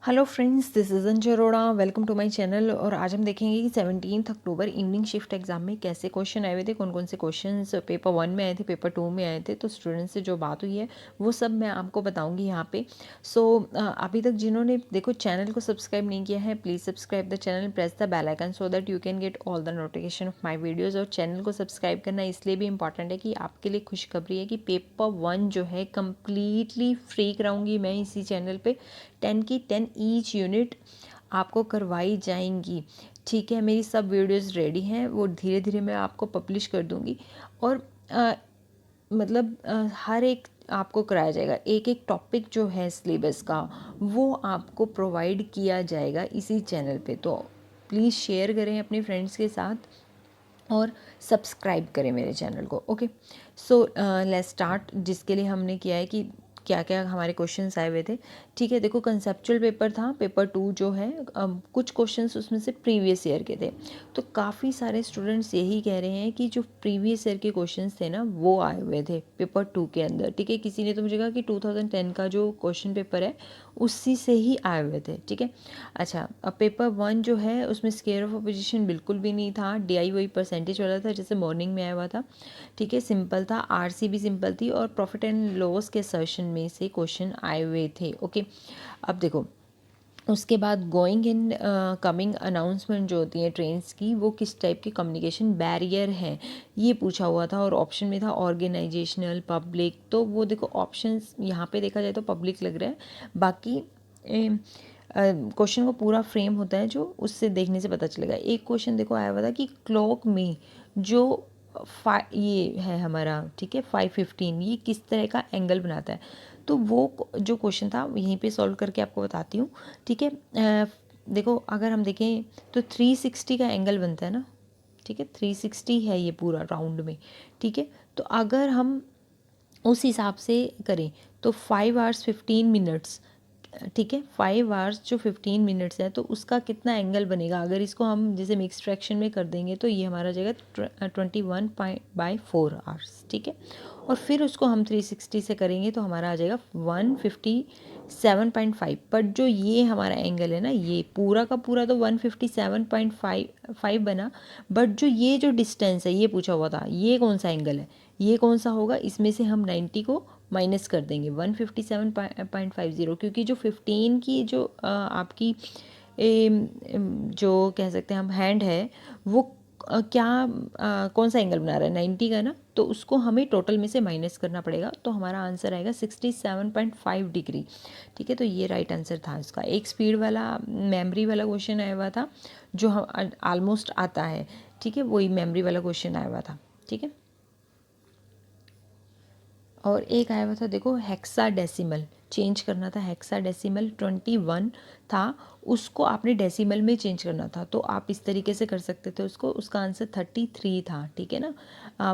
Hello friends, this is Anju Arora. Welcome to my channel. और आज हम देखेंगे कि 17 अक्टूबर इवनिंग शिफ्ट एग्जाम में कैसे क्वेश्चन आए हुए थे, कौन कौन से क्वेश्चंस पेपर 1 में आए थे, पेपर 2 में आए थे। तो स्टूडेंट्स से जो बात हुई है वो सब मैं आपको बताऊंगी यहाँ पे। अभी तक जिन्होंने देखो चैनल को सब्सक्राइब नहीं किया है, please subscribe the channel, press the bell icon so that you can get all the notification of my videos. और चैनल को सब्सक्राइब करना इसलिए भी इंपॉर्टेंट है कि आपके लिए खुशखबरी है कि पेपर 1 जो है कम्प्लीटली फ्री कराऊंगी मैं इसी चैनल पे। 10 की 10 ईच यूनिट आपको करवाई जाएंगी। ठीक है, मेरी सब वीडियोस रेडी हैं, वो धीरे धीरे मैं आपको पब्लिश कर दूंगी। और हर एक आपको कराया जाएगा, एक एक टॉपिक जो है सिलेबस का वो आपको प्रोवाइड किया जाएगा इसी चैनल पे। तो प्लीज़ शेयर करें अपने फ्रेंड्स के साथ और सब्सक्राइब करें मेरे चैनल को। Okay, so let's start. जिसके लिए हमने किया है कि क्या क्या हमारे क्वेश्चंस आए हुए थे। ठीक है, देखो कंसेप्चुअल पेपर था, पेपर 2 जो है, कुछ क्वेश्चंस उसमें से प्रीवियस ईयर के थे। तो काफ़ी सारे स्टूडेंट्स यही कह रहे हैं कि जो प्रीवियस ईयर के क्वेश्चंस थे ना वो आए हुए थे पेपर 2 के अंदर। ठीक है, किसी ने तो मुझे कहा कि 2010 का जो क्वेश्चन पेपर है उसी से ही आए हुए थे। ठीक है, अच्छा, अब पेपर 1 जो है उसमें स्केयर ऑफ अपोजिशन बिल्कुल भी नहीं था, DI वही परसेंटेज वाला था जैसे मॉर्निंग में आया हुआ था। ठीक है, सिंपल था, RC भी सिंपल थी और प्रॉफिट एंड लॉस के सर्शन में से क्वेश्चन आए हुए थे। ओके, अब देखो उसके बाद गोइंग इन कमिंग अनाउंसमेंट जो होती हैं ट्रेन्स की, वो किस टाइप के कम्युनिकेशन बैरियर हैं ये पूछा हुआ था। और ऑप्शन में था ऑर्गेनाइजेशनल, पब्लिक। तो वो देखो ऑप्शंस यहाँ पे देखा जाए तो पब्लिक लग रहा है, बाकी क्वेश्चन को पूरा फ्रेम होता है जो उससे देखने से पता चलेगा। एक क्वेश्चन देखो आया हुआ था कि क्लॉक में जो ये है हमारा, ठीक है, 5:15, ये किस तरह का एंगल बनाता है। तो वो जो क्वेश्चन था यहीं पे सॉल्व करके आपको बताती हूँ। ठीक है, देखो अगर हम देखें तो 360 का एंगल बनता है ना। ठीक है, 360 है ये पूरा राउंड में। ठीक है, तो अगर हम उस हिसाब से करें तो 5 आवर्स 15 मिनट्स, ठीक है, 5 आवर्स जो 15 मिनट्स है तो उसका कितना एंगल बनेगा। अगर इसको हम जैसे मिक्स फ्रैक्शन में कर देंगे तो ये हमारा जाएगा 21/4 आवर्स। ठीक है, और फिर उसको हम 360 से करेंगे तो हमारा आ जाएगा 157.5। बट जो ये हमारा एंगल है ना, ये पूरा का पूरा तो 157.5 बना। बट जो ये डिस्टेंस है ये पूछा हुआ था, ये कौन सा एंगल है, ये कौन सा होगा। इसमें से हम 90 को माइनस कर देंगे 157.50, क्योंकि जो 15 की जो आपकी जो कह सकते हैं हम हैंड है वो कौन सा एंगल बना रहा है, 90 का ना। तो उसको हमें टोटल में से माइनस करना पड़ेगा, तो हमारा आंसर आएगा 67.5 डिग्री। ठीक है, तो ये राइट आंसर था इसका। एक स्पीड वाला मेमोरी वाला क्वेश्चन आया हुआ था जो हम ऑलमोस्ट आता है। ठीक है, वही मेमोरी वाला क्वेश्चन आया हुआ था। ठीक है, और एक आया हुआ था देखो हेक्सा डेसिमल चेंज करना था। हेक्सा डेसिमल 21 था, उसको आपने डेसिमल में चेंज करना था। तो आप इस तरीके से कर सकते थे उसको, उसका आंसर 33 था। ठीक है ना,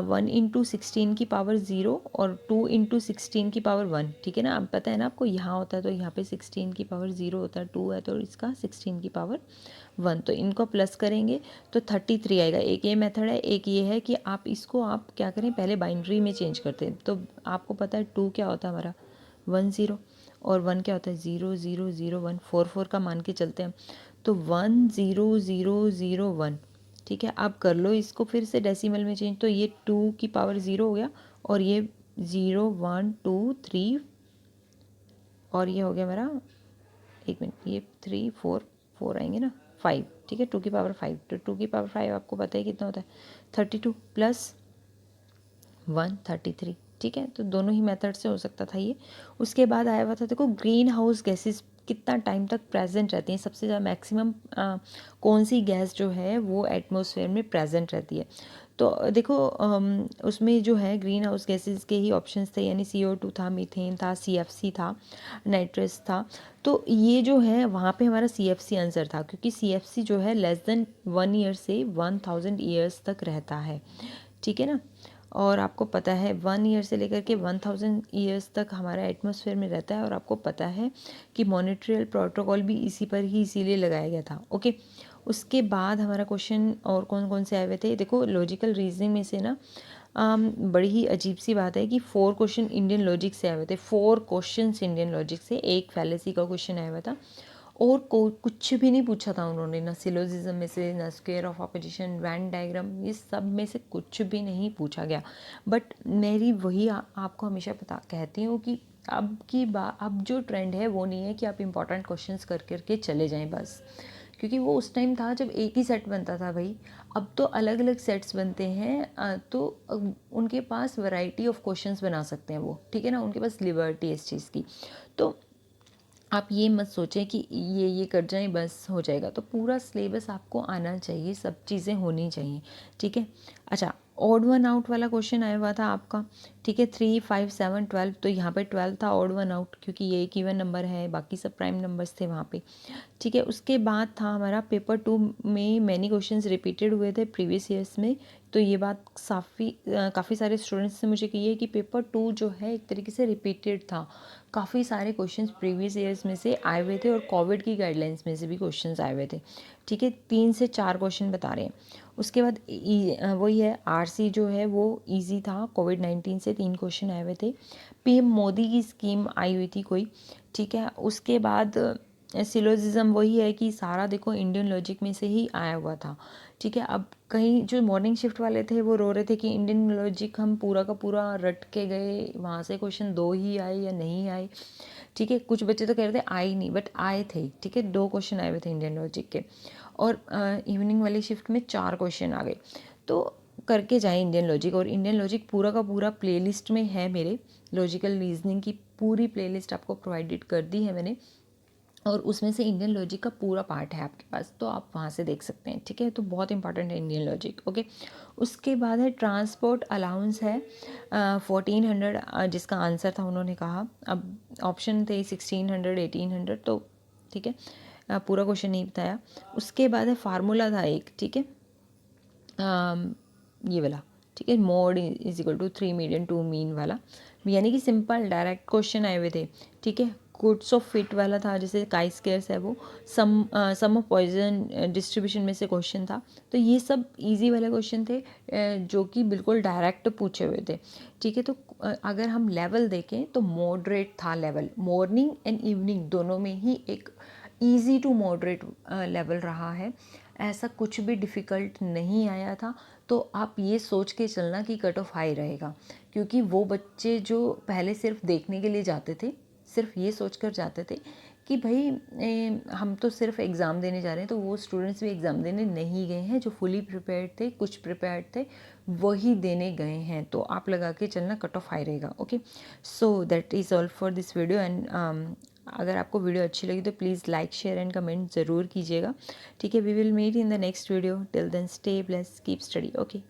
1 × 16 की पावर 0 और 2 × 16 की पावर 1। ठीक है ना, अब पता है ना आपको, यहाँ होता है तो यहाँ पे 16 की पावर 0 होता है, 2 है तो इसका 16 की पावर 1। तो इनको प्लस करेंगे तो 33 आएगा। एक ये मेथड है, एक ये है कि आप इसको आप क्या करें, पहले बाइनरी में चेंज करते हैं। तो आपको पता है 2 क्या होता है हमारा 10, और 1 क्या होता है 0001, 4 का मान के चलते हैं। तो 10001। ठीक है, आप कर लो इसको फिर से डेसिमल में चेंज, तो ये 2 की पावर 0 हो गया, और ये 0 1 2 3, और ये हो गया मेरा, एक मिनट, ये 3 4 4 आएंगे ना, 5। ठीक है, 2 की पावर 5, तो 2 की पावर 5 आपको पता है कितना होता है 32 प्लस 133। ठीक है, तो दोनों ही मेथड से हो सकता था ये। उसके बाद आया हुआ था देखो ग्रीन हाउस गैसेस कितना टाइम तक प्रेजेंट रहती हैं, सबसे ज़्यादा मैक्सिमम कौन सी गैस जो है वो एटमॉस्फेयर में प्रेजेंट रहती है। तो देखो उसमें जो है ग्रीन हाउस गैसेस के ही ऑप्शंस थे, यानी CO2 था, मीथेन था, CFC था, नाइट्रस था। तो ये जो है वहाँ पे हमारा CFC आंसर था, क्योंकि CFC जो है लेस देन 1 ईयर से 1000 ईयर्स तक रहता है। ठीक है ना, और आपको पता है 1 ईयर से लेकर के 1000 ईयर्स तक हमारा एटमॉस्फेयर में रहता है। और आपको पता है कि मॉनिट्रियल प्रोटोकॉल भी इसी पर ही इसीलिए लगाया गया था। ओके, उसके बाद हमारा क्वेश्चन और कौन कौन से आए हुए थे, देखो लॉजिकल रीजनिंग में से ना बड़ी ही अजीब सी बात है कि 4 क्वेश्चन इंडियन लॉजिक से आए हुए थे। 4 क्वेश्चन इंडियन लॉजिक से, एक फैलेसी का क्वेश्चन आया हुआ था, और कुछ भी नहीं पूछा था उन्होंने, ना सिलोजिज्म में से, ना square of opposition, Venn diagram, ये सब में से कुछ भी नहीं पूछा गया। बट मेरी वही आपको हमेशा पता कहती हूँ कि अब जो ट्रेंड है वो नहीं है कि आप इंपॉर्टेंट क्वेश्चंस कर करके चले जाएं बस, क्योंकि वो उस टाइम था जब एक ही सेट बनता था भाई। अब तो अलग अलग सेट्स बनते हैं, तो उनके पास वैरायटी ऑफ क्वेश्चंस बना सकते हैं वो, ठीक है ना, उनके पास लिबर्टी है इस चीज़ की। तो आप ये मत सोचें कि ये कर जाएं बस हो जाएगा, तो पूरा सिलेबस आपको आना चाहिए, सब चीज़ें होनी चाहिए, ठीक है। अच्छा, ऑड वन आउट वाला क्वेश्चन आया हुआ था आपका, ठीक है, 3, 5, 7, 12, तो यहाँ पे 12 था ऑड वन आउट, क्योंकि ये एक इवन नंबर है, बाकी सब प्राइम नंबर्स थे वहाँ पे, ठीक है। उसके बाद था हमारा पेपर 2 में मैनी क्वेश्चंस रिपीटेड हुए थे प्रीवियस ईयर्स में। तो ये बात काफ़ी सारे स्टूडेंट्स ने मुझे कही है कि पेपर 2 जो है एक तरीके से रिपीटेड था, काफ़ी सारे क्वेश्चंस प्रीवियस ईयर्स में से आए हुए थे और कोविड की गाइडलाइंस में से भी क्वेश्चंस आए हुए थे, ठीक है। 3 से 4 क्वेश्चन बता रहे हैं। उसके बाद वही है, आरसी जो है वो ईजी था, कोविड-19 से 3 क्वेश्चन आए हुए थे। पीएम मोदी की स्कीम आई हुई थी कोई, ठीक है। उसके बाद सिलोजिज्म वही है कि सारा देखो इंडियन लॉजिक में से ही आया हुआ था, ठीक है। अब कहीं जो मॉर्निंग शिफ्ट वाले थे वो रो रहे थे कि इंडियन लॉजिक हम पूरा का पूरा रट के गए, वहाँ से क्वेश्चन 2 ही आए या नहीं आए, ठीक है। कुछ बच्चे तो कह रहे थे आए ही नहीं, बट आए थे, ठीक है। 2 क्वेश्चन आए हुए थे इंडियन लॉजिक के, और इवनिंग वाली शिफ्ट में 4 क्वेश्चन आ गए। तो करके जाए इंडियन लॉजिक, और इंडियन लॉजिक पूरा का पूरा प्लेलिस्ट में है मेरे, लॉजिकल रीजनिंग की पूरी प्लेलिस्ट आपको प्रोवाइडेड कर दी है मैंने, और उसमें से इंडियन लॉजिक का पूरा पार्ट है आपके पास, तो आप वहाँ से देख सकते हैं, ठीक है। तो बहुत इंपॉर्टेंट है इंडियन लॉजिक, ओके। उसके बाद है ट्रांसपोर्ट अलाउंस है 1400, जिसका आंसर था उन्होंने कहा, अब ऑप्शन थे 1600, 1800, तो ठीक है, पूरा क्वेश्चन नहीं बताया। उसके बाद है फार्मूला था एक, ठीक है, ये वाला, ठीक है, mode is equal to 3 median 2 mean वाला, यानी कि सिंपल डायरेक्ट क्वेश्चन आए हुए थे, ठीक है। गुड्स ऑफ फिट वाला था, जैसे काई स्केयर्स है वो, सम ऑफ पॉइजन डिस्ट्रीब्यूशन में से क्वेश्चन था। तो ये सब इजी वाले क्वेश्चन थे, जो कि बिल्कुल डायरेक्ट पूछे हुए थे, ठीक है। तो अगर हम लेवल देखें तो मॉडरेट था लेवल, मॉर्निंग एंड इवनिंग दोनों में ही एक ईजी टू मॉडरेट लेवल रहा है, ऐसा कुछ भी डिफ़िकल्ट नहीं आया था। तो आप ये सोच के चलना कि कट ऑफ हाई रहेगा, क्योंकि वो बच्चे जो पहले सिर्फ देखने के लिए जाते थे, सिर्फ ये सोच कर जाते थे कि भाई हम तो सिर्फ एग्ज़ाम देने जा रहे हैं, तो वो स्टूडेंट्स भी एग्ज़ाम देने नहीं गए हैं, जो फुली प्रिपेयर्ड थे, कुछ प्रिपेयर्ड थे, वही देने गए हैं। तो आप लगा के चलना, कट ऑफ हाई रहेगा, okay. So that is all for this video, and अगर आपको वीडियो अच्छी लगी तो please like, share and comment ज़रूर कीजिएगा, ठीक है। We will meet in the next video, till then stay blessed, keep study, okay.